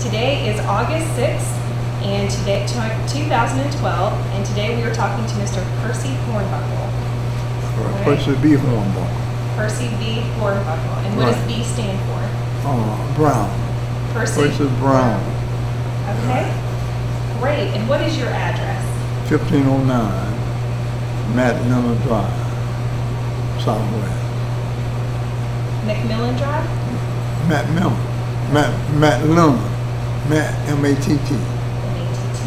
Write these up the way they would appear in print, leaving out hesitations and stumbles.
Today is August 6th, and today 2012, and today we are talking to Mr. Percy Hornbuckle. Right. Percy B. Hornbuckle. Percy B. Hornbuckle. And what does B stand for? Brown. Percy Brown. Okay. Great. And what is your address? 1509 McMillan Drive, Southwest. McMillan Drive? McMillan. M-A-T-T. M-A-T-T.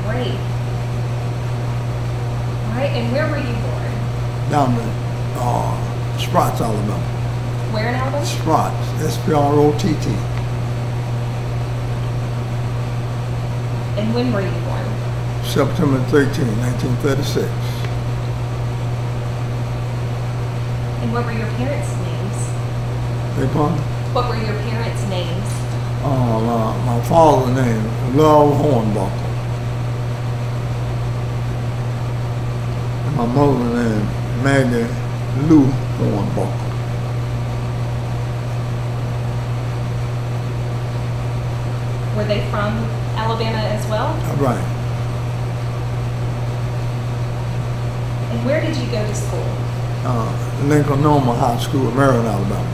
Great. All right, and where were you born? Down in Sprotts, Alabama. Where in Alabama? Sprotts, S-P-R-O-T-T. And when were you born? September 13, 1936. And what were your parents' names? Beg pardon? What were your parents' names? My father's name, Love Hornbuckle. And my mother's name, Maggie Lou Hornbuckle. Were they from Alabama as well? Right. And where did you go to school? Lincoln Normal High School, Maryland, Alabama.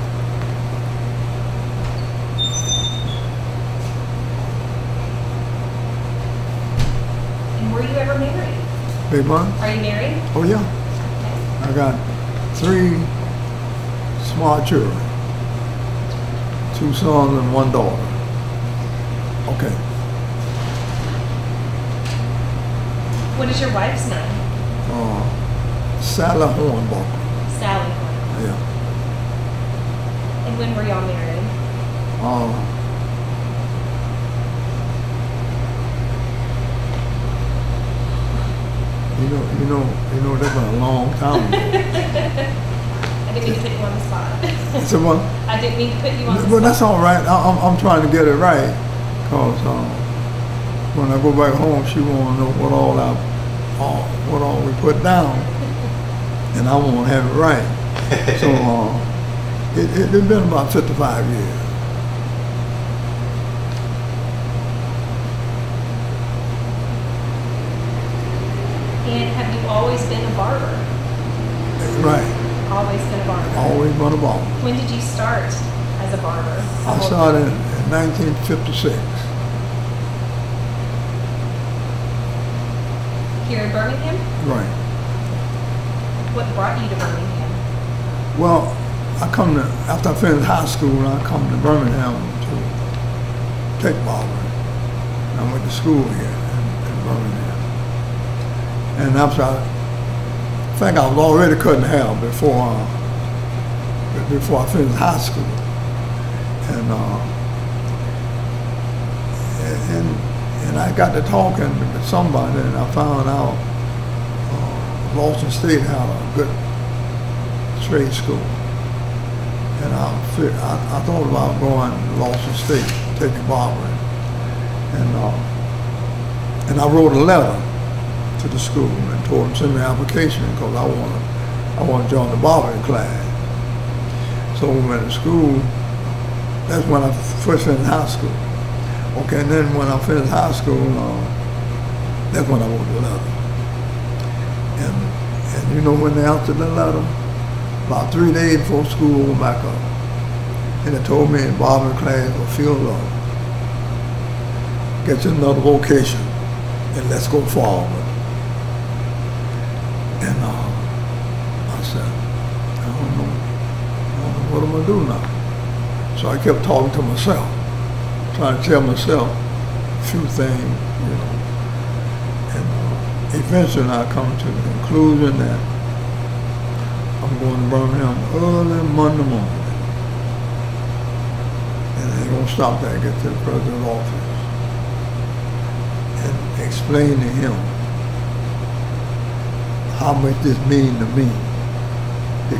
And were you ever married? Big one? Are you married? Oh yeah. Okay. I got 3 smart children. 2 sons and 1 daughter. Okay. What is your wife's name? Sally Hornbuckle. Sally Hornbuckle. Yeah. And when were y'all married? You know, that's been a long time ago. I didn't mean to put you on the spot. So what? I didn't mean to put you on the spot. But that's all right. I'm trying to get it right, cause when I go back home, she want to know what all we put down, and I want to have it right. So it's been about 55 years. And have you always been a barber? Right. Always been a barber? Always been a barber. When did you start as a barber? I started in 1956. Here in Birmingham? Right. What brought you to Birmingham? Well, after I finished high school, I come to Birmingham to take barbering. I went to school here in Birmingham. And after I think I was already cutting hair before I finished high school. And I got to talking to somebody, and I found out Boston State had a good trade school. And I thought about going to Boston State, taking barbering. And I wrote a letter to the school and told them to send me an application because I want to join the barbering class. So we went to school. That's when I first finished high school. Okay, and then when I finished high school, that's when I wrote the letter. And you know when they answered the letter? About 3 days before school went back up. And they told me in barbering class will field up. Get you another vocation and let's go forward. And I said, I don't know what I'm gonna do now. So I kept talking to myself, trying to tell myself a few things, you know. And eventually I come to the conclusion that I'm going to Birmingham early Monday morning. And I ain't gonna stop there, get to the president's office and explain to him how much this means to me to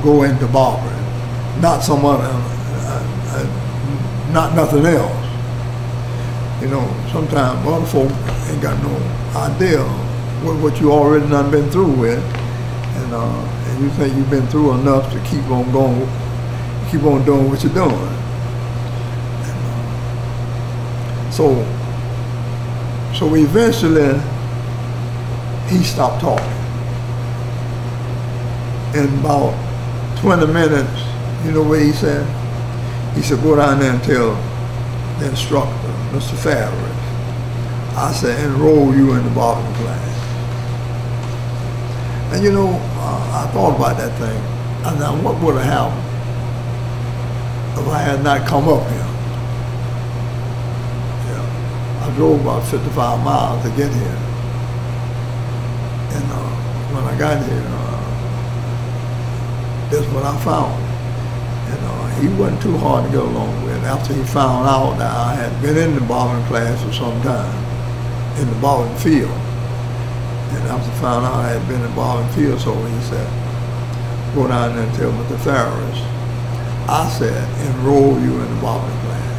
go into barbering, not some other, not nothing else. You know, sometimes other folk ain't got no idea what you already done been through with, and you think you've been through enough to keep on going, keep on doing what you're doing. And, so eventually he stopped talking. In about 20 minutes, you know what he said? He said, go down there and tell the instructor, Mr. Farris, I said, enroll you in the bobbing class. And you know, I thought about that thing. And now what would have happened if I had not come up here? Yeah. I drove about 55 miles to get here. And when I got here, that's what I found. And he wasn't too hard to get along with. After he found out that I had been in the bobbing class for some time, in the bobbing field. And after he found out I had been in the bobbing field, so he said, go down there and tell Mr. Farris, I said, enroll you in the bobbing class.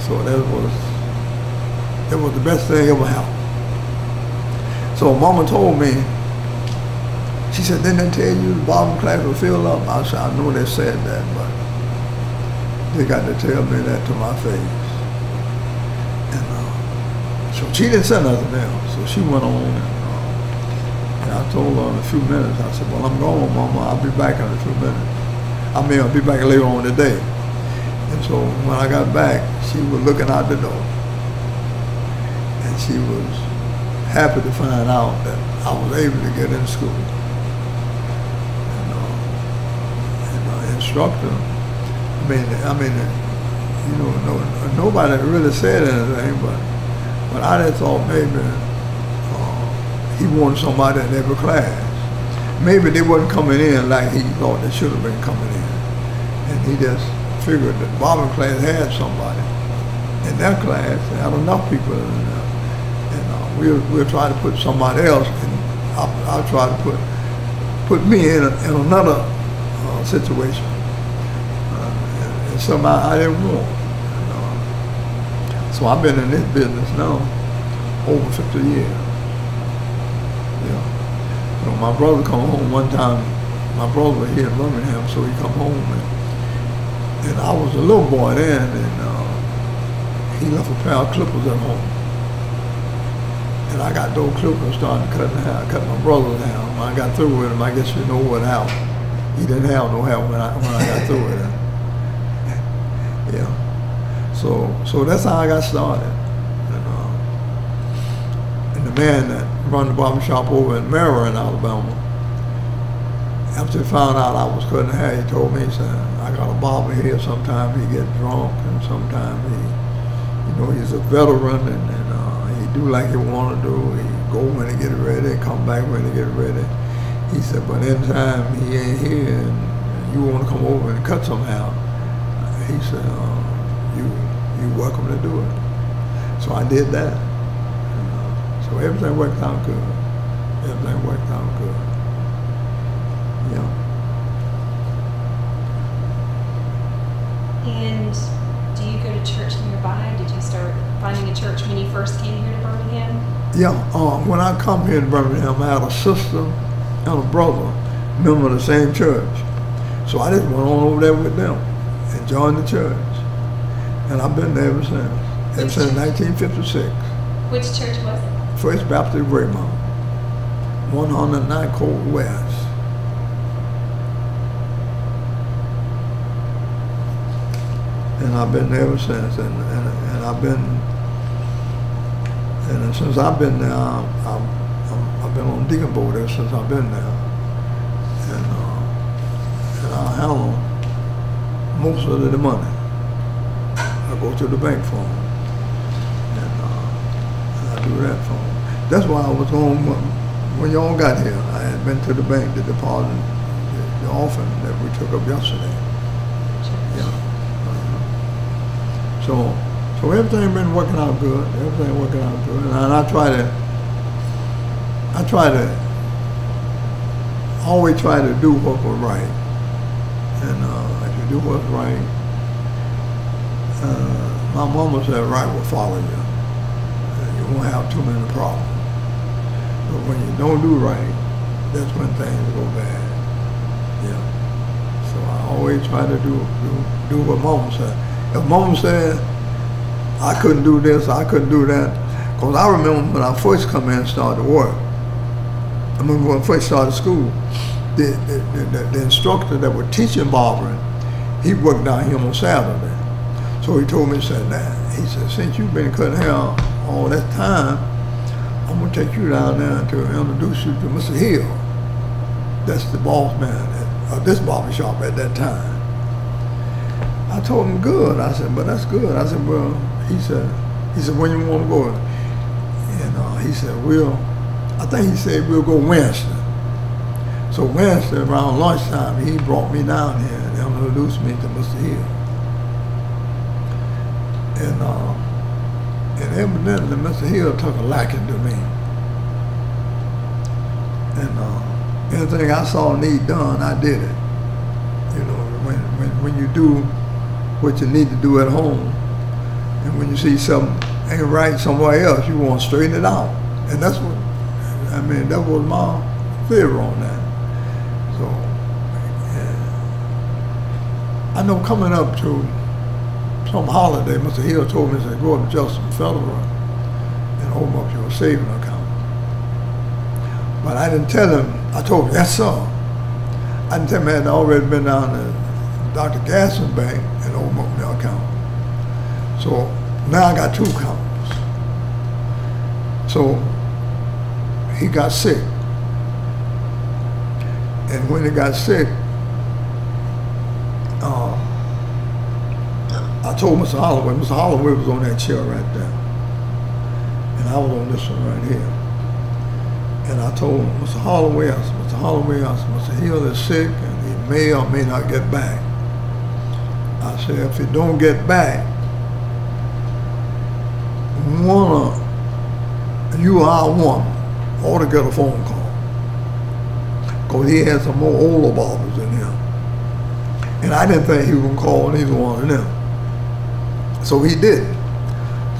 So that was the best thing ever happened. So Mama told me, she said, didn't they tell you the bobbing class would fill up? I said, I know they said that, but they got to tell me that to my face. And so she didn't say nothing else. So she went on, and I told her in a few minutes, I said, well, I'm going, Mama, I'll be back in a few minutes. I mean, I'll be back later on today. And so when I got back, she was looking out the door. And she was happy to find out that I was able to get in school. Instructor, I mean, you know, nobody really said anything, but I just thought maybe he wanted somebody in every class. Maybe they wasn't coming in like he thought they should have been coming in, and he just figured that bobbing class had somebody in their class. They had enough people in there, and we'll try to put somebody else, and I'll try to put me in another situation, and something I didn't want. So I've been in this business now over 50 years. Yeah. So my brother come home one time. My brother was here in Birmingham, so he come home, and I was a little boy then, and he left a pair of clippers at home. And I got those clippers, started cutting hair. I cut my brother's hair. When I got through with him, I guess you know what happened. He didn't have no hair when I got through with him. Yeah. So that's how I got started. And the man that run the barber shop over in Marion, Alabama, after he found out I was cutting hair, he told me, he said, I got a barber here. Sometimes he gets drunk, and sometimes he's a veteran, and he do like he want to do. He go when he get ready, come back when he get ready. He said, but anytime he ain't here and you want to come over and cut some hair, he said, you're welcome to do it. So I did that. So everything worked out good. Everything worked out good. Yeah. And do you go to church nearby? Did you start finding a church when you first came here to Birmingham? Yeah. When I come here to Birmingham, I had a sister and a brother, member of the same church. So I just went on over there with them and joined the church. And I've been there ever since. Ever since 1956. Which church was it? First Baptist Raymond, 109 Court West. And I've been there ever since. And I've been, and since I've been there, I've been on deacon board there since I've been there. And I handle most of the money. I go to the bank for them, and I do that for them. That's why I was on when y'all got here. I had been to the bank to deposit the offering that we took up yesterday. Yeah. So everything been working out good. Everything working out good, and I always try to do what was right. And if you do what's right, my mama said right will follow you. You won't have too many problems. But when you don't do right, things go bad. Yeah. So I always try to do what Mama said. If Mama said I couldn't do this, I couldn't do that, because I remember when I first come in and started to work. I remember when I first started school, the instructor that was teaching barbering, he worked down here on Saturday. So he told me, he said, since you've been cutting hair all that time, I'm gonna take you down there to introduce you to Mr. Hill. That's the boss man of this barber shop at that time. I told him, good. I said, but that's good. I said, well, he said, when you want to go? And he said, I think he said we'll go Wednesday. So Wednesday around lunchtime, he brought me down here and introduced me to Mr. Hill. And evidently Mr. Hill took a liking to me. And anything I saw need done, I did it. You know, when you do what you need to do at home, and when you see something ain't right somewhere else, you want to straighten it out. And that's what, that was my theory on that. So, I know coming up to some holiday, Mr. Hill told me, he said, go up to Justin Federal and open up your saving account. But I didn't tell him, I told him, yes, sir. I didn't tell him I had already been down to Dr. Gasson Bank and opened up my account. So now I got 2 accounts. So he got sick. And when he got sick, I told Mr. Holloway was on that chair right there. And I was on this one right here. And I told Mr. Holloway, I said, Mr. Hill is sick and he may or may not get back. I said, if he don't get back, you or I ought to get a phone call. Because he had some more older barbers than him. And I didn't think he was going to call neither one of them. So he did.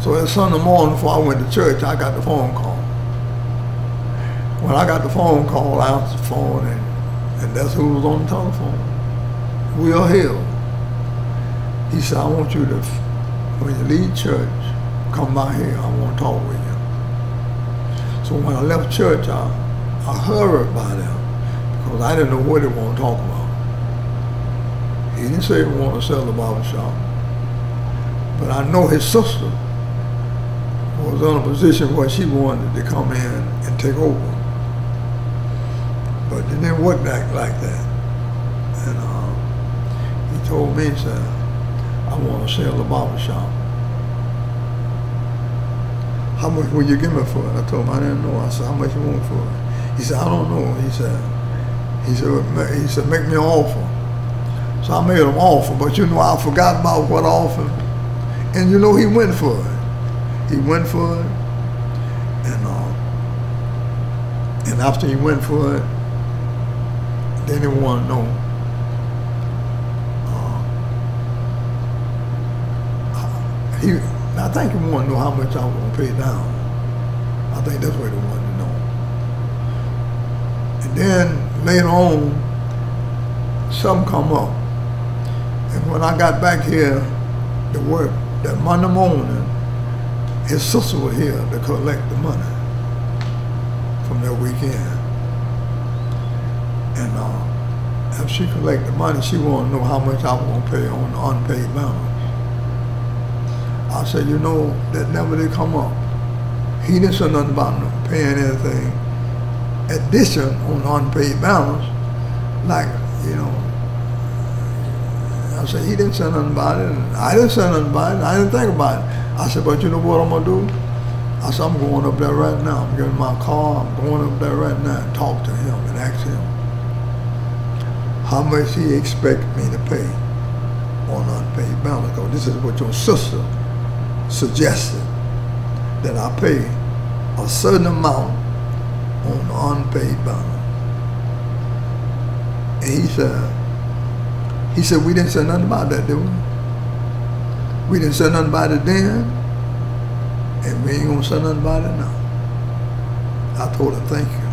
So that Sunday morning before I went to church, I got the phone call. When I got the phone call, I answered the phone, and that's who was on the telephone. Will Hill. He said, I want you to, when you leave church, come by here. I want to talk with you. So when I left church, I hurried by them because I didn't know what he wanted to talk about. He didn't say he wanted to sell the barber shop. But I know his sister was in a position where she wanted to come in and take over. But it didn't work like that. And he told me, he said, I want to sell the barber shop. How much will you give me for it? I told him I didn't know. I said, how much you want for it? He said, I don't know. He said, make me an offer. So I made him an offer, but you know, I forgot about what offer. And you know, he went for it. He went for it. And after he went for it, then he wanted to know I think he wanted to know how much I was going to pay down. I think that's what he wanted to know. And then later on, something come up. And when I got back here to work that Monday morning, his sister was here to collect the money from that weekend. And after she collected the money, she wanted to know how much I was going to pay on the unpaid balance. I said, you know, that never did come up. He didn't say nothing about paying anything addition on the unpaid balance. Like, you know, I said, he didn't say nothing about it. And I didn't say nothing about it. I didn't think about it. I said, but you know what I'm going to do? I said, I'm going up there right now. I'm getting my car. I'm going up there right now and talk to him and ask him how much he expected me to pay on unpaid balance. Because this is what your sister suggested, that I pay a certain amount on the unpaid balance. And he said, we didn't say nothing about that, did we? We didn't say nothing about it then, and we ain't gonna say nothing about it now. I told him, thank you.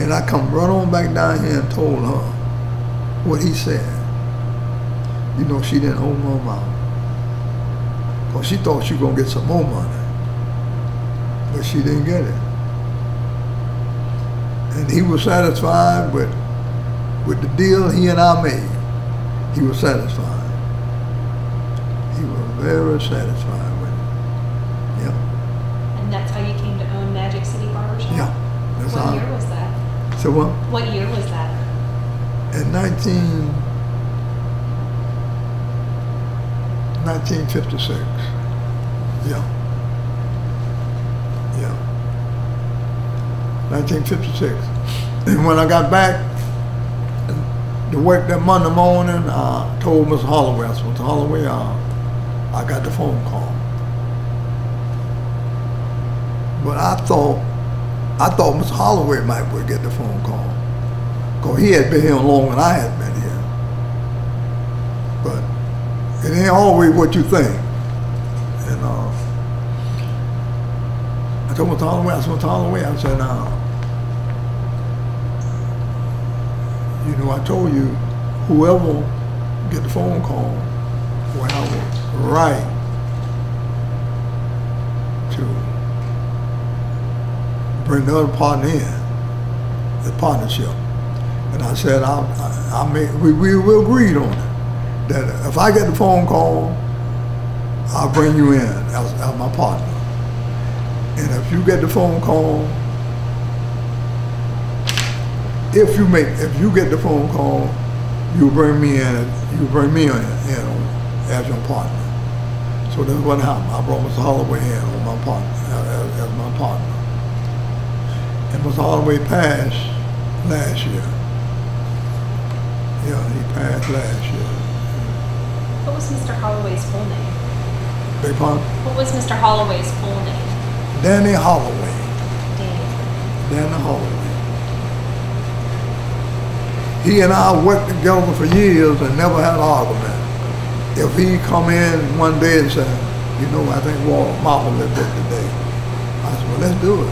And I come run on back down here and told her what he said. You know, she didn't open her mouth. Because she thought she was going to get some more money. But she didn't get it. And he was satisfied with the deal he and I made. He was satisfied. He was very satisfied with it. Yeah. And that's how you came to own Magic City Barbershop? Yeah. That's What how. year was that? So what? What year was that? In 1956. Yeah. Yeah. 1956. And when I got back to work that Monday morning, I told Mr. Holloway, I said, Mr. Holloway, I got the phone call. But I thought Mr. Holloway might would get the phone call. Because he had been here longer than I had been here. But it ain't always what you think. And I told Mr. Holloway, I said, you know, I told you, whoever get the phone call will have a right to bring the other partner in, the partnership. And I said, we agreed on it, that if I get the phone call, I'll bring you in as my partner. And if you get the phone call, if you get the phone call, you bring me in as your partner. So that's what happened. I brought Mr. Holloway in on my partner, as my partner. And Mr. Holloway passed last year. Yeah, he passed last year. What was Mr. Holloway's full name? Beg pardon? What was Mr. Holloway's full name? Danny Holloway. Danny Holloway. He and I worked together for years and never had an argument. If he come in one day and said, you know, I think Walter Martin lived it today, I said, well, let's do it.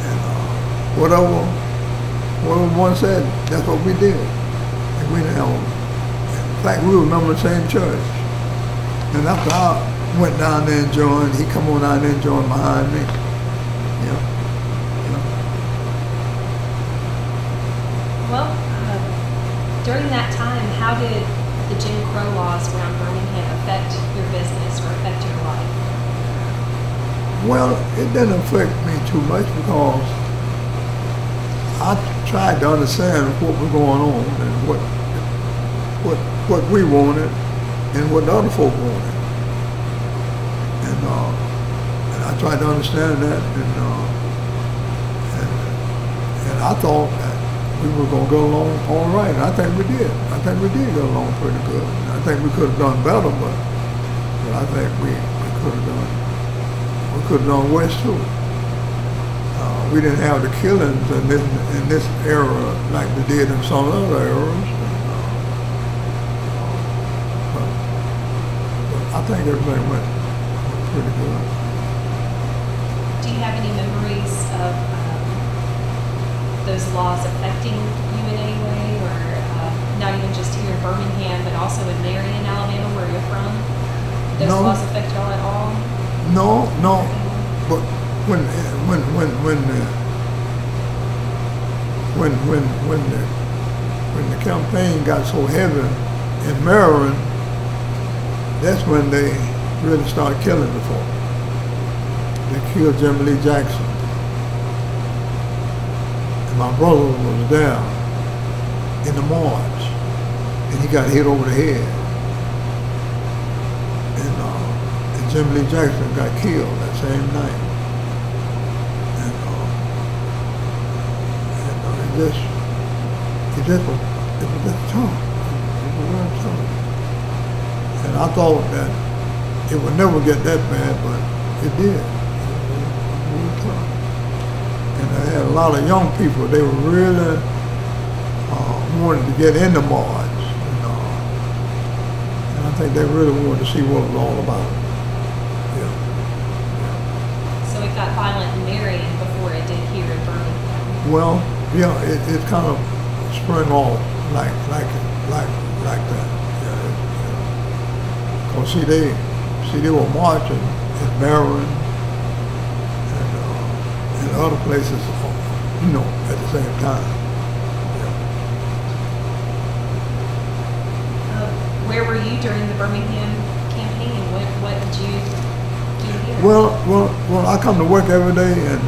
And whatever one said, that's what we did. And we didn't have, in fact, we were a member of the same church. And after I went down there and joined, he come on down there and joined behind me. Yeah. Well, during that time, how did the Jim Crow laws around Birmingham affect your business or affect your life? Well, it didn't affect me too much because I tried to understand what was going on and what we wanted and what the other folk wanted. And I tried to understand that and I thought that we were going to go along all right. And I think we did. I think we did go along pretty good. I think we could have done better, but I think we could have done worse too. We didn't have the killings in this era like we did in some other eras. But I think everything went pretty good. Do you have any memories of those laws affecting you in any way, or not even just here in Birmingham, but also in Marion, Alabama, where you're from? Those laws affect y'all at all? No. But when the campaign got so heavy in Maryland, that's when they really started killing the folk. They killed Jim Lee Jackson. My brother was there in the march, and he got hit over the head. And Jim Lee Jackson got killed that same night. And it was just tough. It was real tough. And I thought that it would never get that bad, but it did. It was real tough. And I had a lot of young people, they were really wanted to get in the march. And I think they really wanted to see what it was all about. Yeah. So it got violent in Marion before it did here in Birmingham. Well, yeah, it kind of sprung off like that. Yeah. Cause see they were marching in Maryland and other places, at the same time. Where were you during the Birmingham campaign? What did you do here? Well, I come to work every day and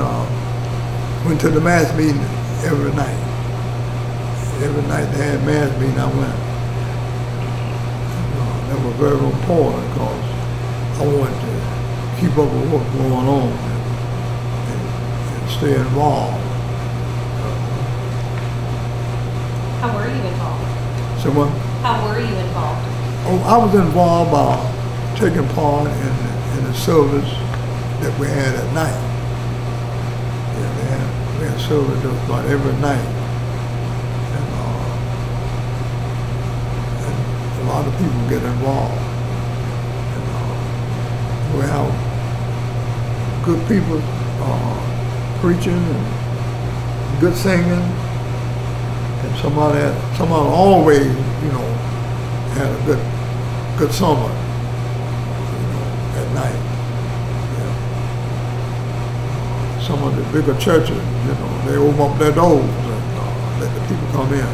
went to the mass meeting every night. Every night they had mass meeting, I went. And, that was very important because I wanted to keep up with what's going on and stay involved. How were you involved? So what? How were you involved? Oh, I was involved by taking part in the service that we had at night. Yeah, we had service just about every night. And a lot of people get involved. And we have good people preaching and good singing. And somebody always, had a good summer, at night. Yeah. Some of the bigger churches, they open up their doors and let the people come in.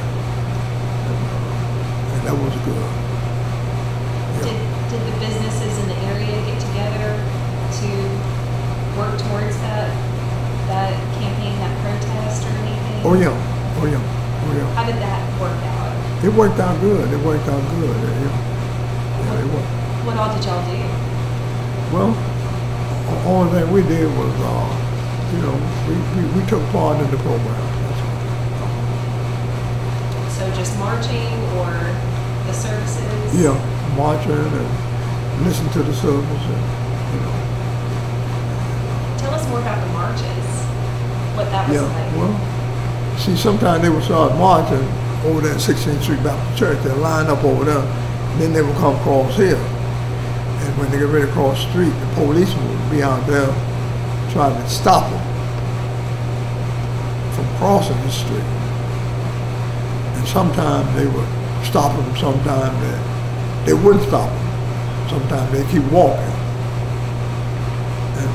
And that was good. Yeah. Did the businesses in the area get together to work towards that campaign, that protest or anything? Oh yeah. How did that work out? It worked out good. Yeah, it worked. What all did y'all do? Well, the only thing we did was, we took part in the program. So just marching or the services? Yeah, marching and listen to the service Tell us more about the marches, what that was like. Well, see, sometimes they would start marching over there at 16th Street Baptist Church. They'd line up over there, and then they would come across here. And when they get ready to cross the street, the policemen would be out there trying to stop them from crossing the street. And sometimes they would stop them, sometimes they wouldn't stop them. Sometimes they keep walking. And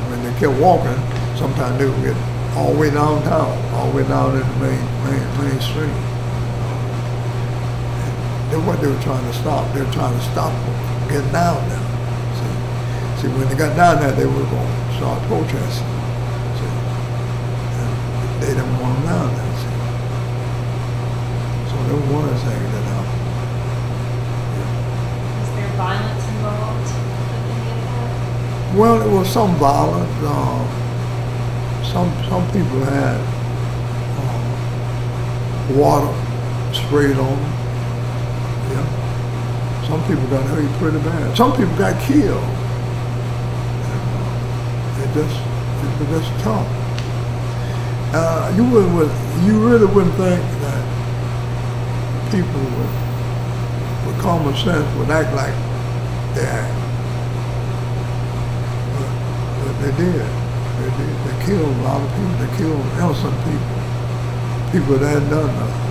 when they kept walking, sometimes they would get all the way downtown, all the way down in the main street. And then what they were trying to stop, they were trying to stop them from getting down there. See, when they got down there, they were going to start protesting. See, and they didn't want them down there. See. So there was one of the things that happened. Yeah. Was there violence involved in any of that? Well, it was some violence. Some people had water sprayed on them. Yeah. Some people got hurt pretty bad. Some people got killed. And, it was just tough. You really wouldn't think that people with common sense would act like they act, but they did. They killed a lot of people. They killed innocent people that hadn't done nothing.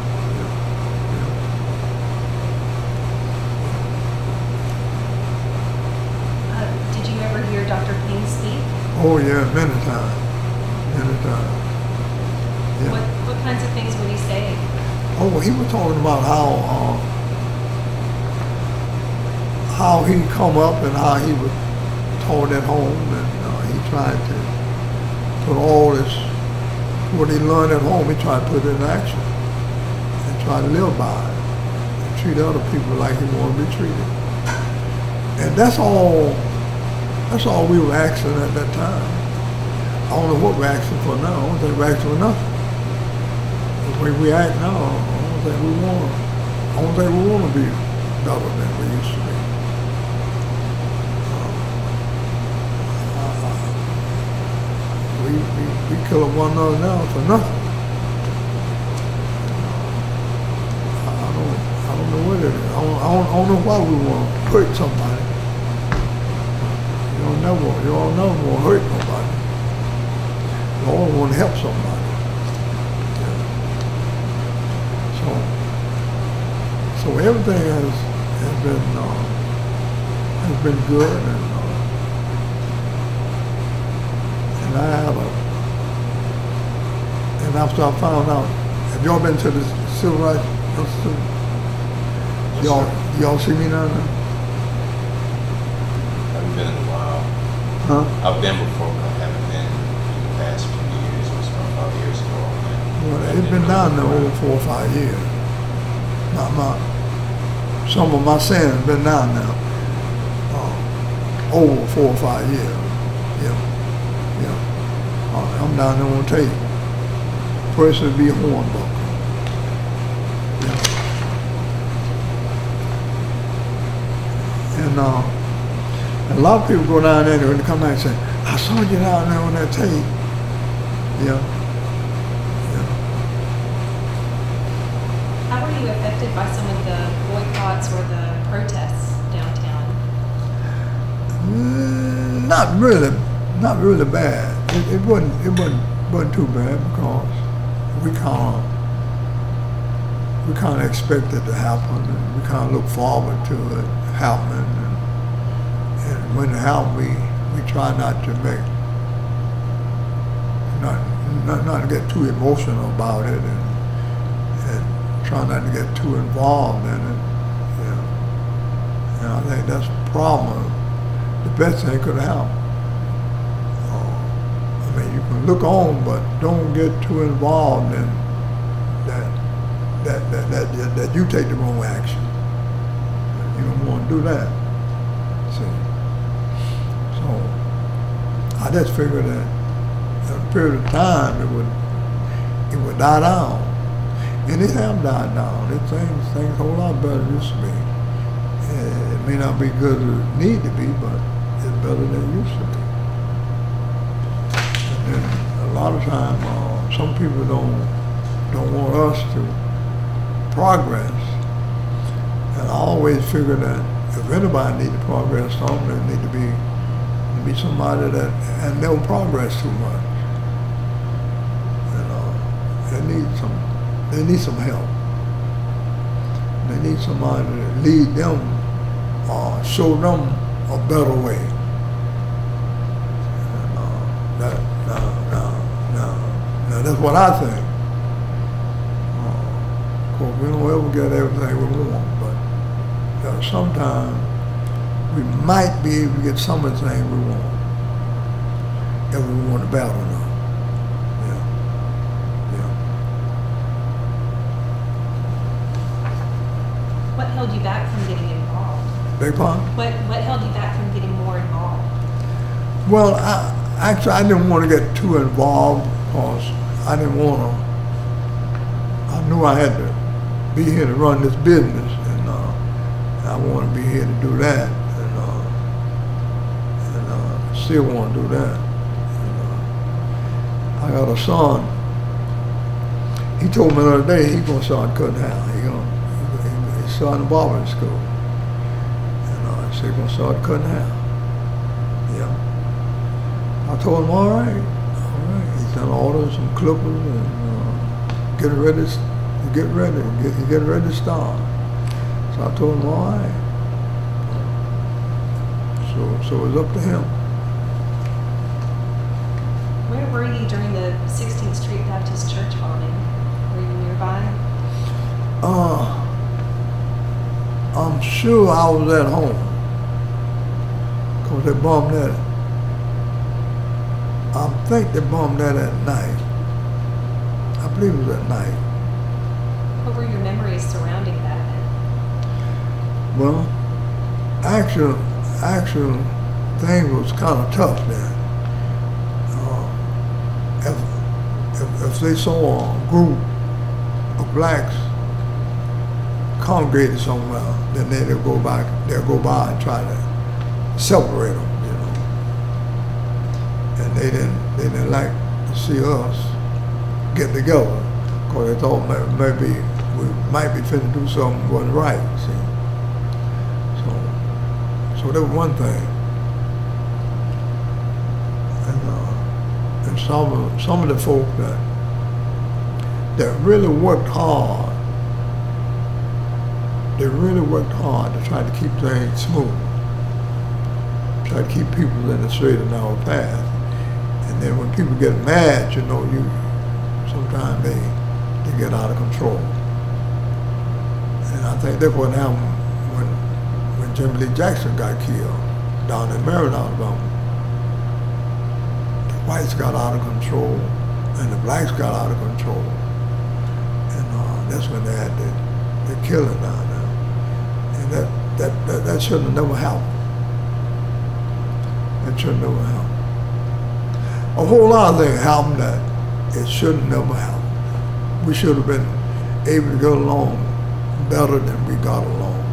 Did you ever hear Dr. King speak? Oh yeah, many times. Yeah. What kinds of things would he say? Oh, he was talking about how he come up and how he was taught at home, and he tried to put all this, what he learned at home, he tried to put it in action and try to live by it and treat other people like he wanted to be treated. And that's all we were asking at that time. I don't know what we're asking for now. I don't think we're asking for nothing. The way we act now, I don't think we want to be better than we used to be. We kill one another now for nothing. I don't know what it is. I don't know why we want to hurt somebody. You don't never want to hurt nobody. help somebody. Yeah. So everything has been good, and I have and after I found out, have y'all been to the Civil Rights Institute? Y'all see me down there? Haven't been in a while. Huh? I've been before, but I haven't been in the past few years. It was about 5 years ago. Well, it's been down there over 4 or 5 years. Some of my sins been down there over 4 or 5 years. Yeah. I'm down there on tape. First it'd be Hornbuckle. Yeah. And a lot of people go down there and come back and say, I saw you down there on that tape. Yeah. How were you affected by some of the boycotts or the protests downtown? Not really bad. It wasn't too bad because we kind of expect it to happen, and we kind of look forward to it happening, and when it happens, we try not to not to get too emotional about it, and try not to get too involved in it. Yeah. And I think that's the problem. The best thing could happen. I mean, you can look on, but don't get too involved in that you take the wrong action. You don't want to do that. See? So I just figured that in a period of time it would die down. And it have died down. Things a whole lot better than it used to be. It may not be good as it need to be, but it's better than it used to be. And then a lot of times, some people don't want us to progress. And I always figure that if anybody needs to progress something, there need to be somebody that has never progressed too much. They need some help. They need somebody to lead them or show them a better way. And, now that's what I think. Of course, we don't ever get everything we want, but sometimes we might be able to get some of the things we want if we want to battle enough. What held you back from getting involved? Beg pardon? What held you back from getting more involved? Well, I didn't want to get too involved because I didn't want to. I knew I had to be here to run this business, and I want to be here to do that, and still want to do that. And, I got a son. He told me the other day he's going to start cutting hair. He's starting barbering school. And I said, he's going to start cutting hair. Yeah. I told him, all right. He's done ordered some clippers and getting ready to start. So I told him, all right. So it's up to him. Where were you during the 16th Street Baptist Church bombing? Were you nearby? I'm sure I was at home because they bombed that. I think they bombed that at night. I believe it was at night. What were your memories surrounding that? Well, actual thing was kind of tough then. If they saw a group of blacks congregated somewhere, then they'll go by and try to separate them, you know. And they didn't like to see us get together because they thought maybe we might be finna do something that wasn't right, see. So that was one thing. and some of the folk that really worked hard. They really worked hard to try to keep things smooth, try to keep people in the straight and narrow path. And then when people get mad, you know, sometimes they get out of control. And I think that's what happened when Jimmy Lee Jackson got killed down in Maryland, Alabama. The whites got out of control and the blacks got out of control. And that's when they had the killing down there. And that should have never happened. That should have never happened. A whole lot of things happened that it should have never happened. We should have been able to get along better than we got along.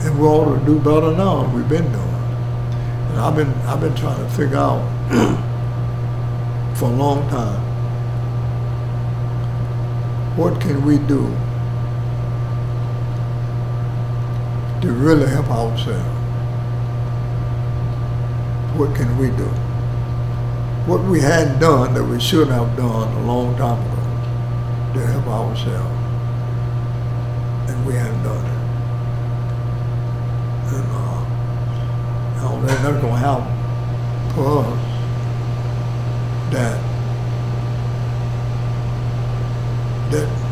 And we ought to do better now than we've been doing. And I've been trying to figure out for a long time, what can we do to really help ourselves? What can we do? What we hadn't done that we should have done a long time ago to help ourselves, and we hadn't done it. And that's going to happen for us.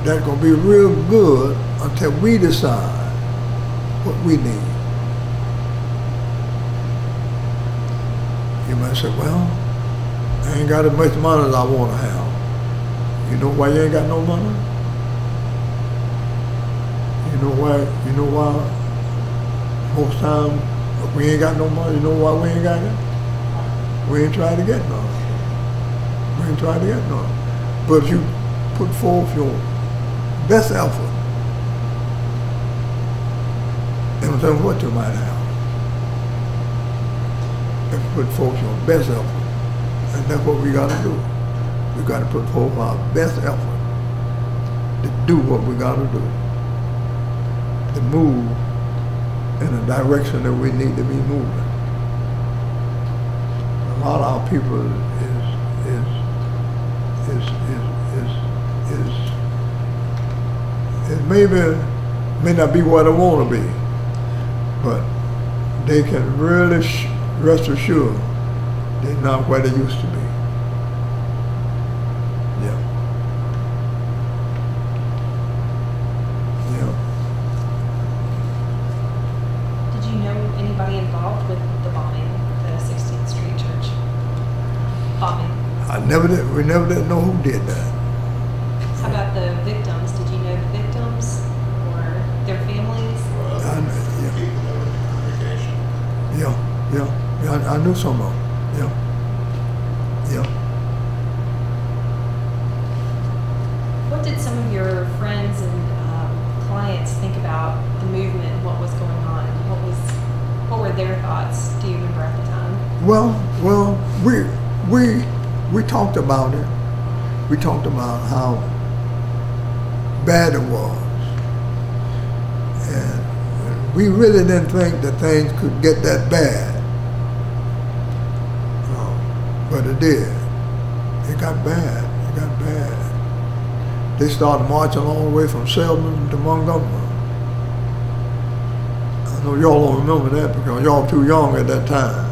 That's going to be real good until we decide what we need. You might say, well, I ain't got as much money as I want to have. You know why you ain't got no money? You know why most times if we ain't got no money, you know why we ain't got it? We ain't trying to get none. We ain't trying to get none. But if you put forth your best effort, and no matter what you might have, if you put forth your best effort, and that's what we got to do. We got to put forth our best effort to do what we got to do, to move in the direction that we need to be moving. A lot of our people may not be where they want to be, but they can really rest assured they're not where they used to be. Yeah. Yeah. Did you know anybody involved with the bombing, the 16th Street Church bombing? We never did know who did that. How about the victims? Did you know the victims or their families? Well, yeah. people that were in the congregation. Yeah, I knew some of them. Yeah. What did some of your friends and clients think about the movement and what was going on? What were their thoughts? Do you remember at the time? Well, we talked about it. We talked about how bad it was, and we really didn't think that things could get that bad. But it did. It got bad. It got bad. They started marching all the way from Selma to Montgomery. I know y'all don't remember that because y'all too young at that time.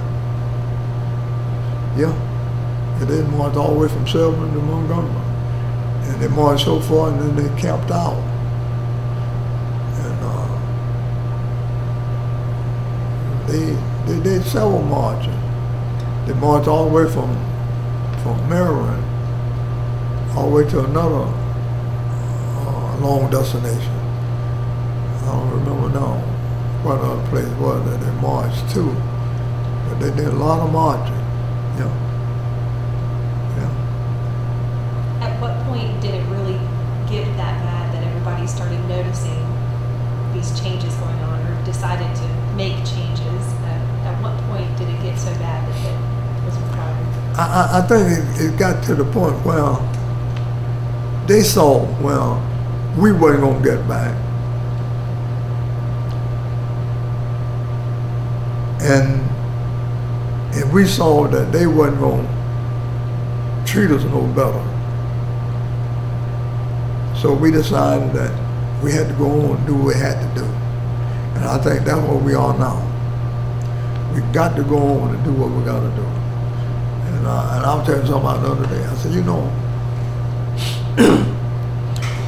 Yeah. And they marched all the way from Selma to Montgomery. And they marched so far and then they camped out. And they did several marches. They marched all the way from Maryland all the way to another long destination. I don't remember now what other place was that they marched to, but they did a lot of marching. Yeah. At what point did it really get that bad that everybody started noticing these changes going on or decided to make changes? At what point did it get so bad that it was required? I think it got to the point where they saw, well, we weren't going to get back. And we saw that they wasn't going to treat us no better. So we decided that we had to go on and do what we had to do. And I think that's where we are now. We got to go on and do what we got to do. And I was telling somebody the other day, I said, you know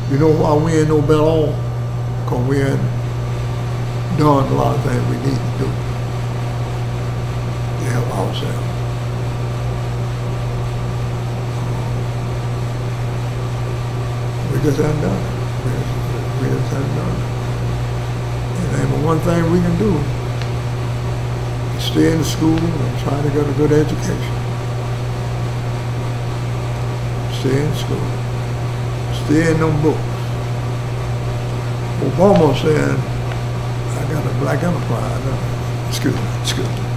why we ain't no better off? Because we ain't done a lot of things we need to do to help ourselves. We just haven't done it. We just haven't done it. And the one thing we can do is stay in the school and try to get a good education. Stay in school. Stay in them books. Obama saying, I got a black enterprise. Excuse me.